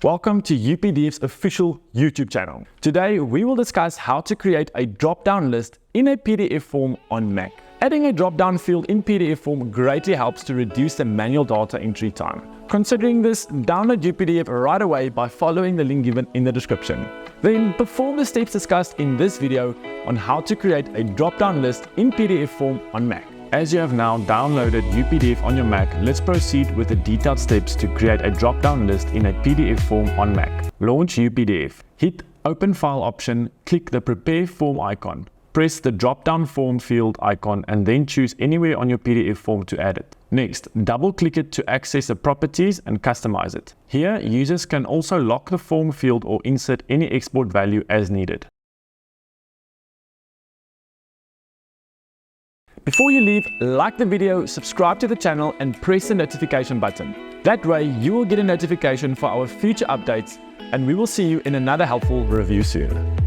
Welcome to UPDF's official YouTube channel. Today, we will discuss how to create a drop-down list in a PDF form on Mac. Adding a drop-down field in PDF form greatly helps to reduce the manual data entry time. Considering this, download UPDF right away by following the link given in the description. Then perform the steps discussed in this video on how to create a drop-down list in PDF form on Mac. As you have now downloaded UPDF on your Mac, let's proceed with the detailed steps to create a drop-down list in a PDF form on Mac. Launch UPDF. Hit Open File option, click the Prepare Form icon. Press the drop-down form field icon and then choose anywhere on your PDF form to add it. Next, double-click it to access the properties and customize it. Here, users can also lock the form field or insert any export value as needed. Before you leave, like the video, subscribe to the channel and press the notification button. That way, you will get a notification for our future updates, and we will see you in another helpful review soon.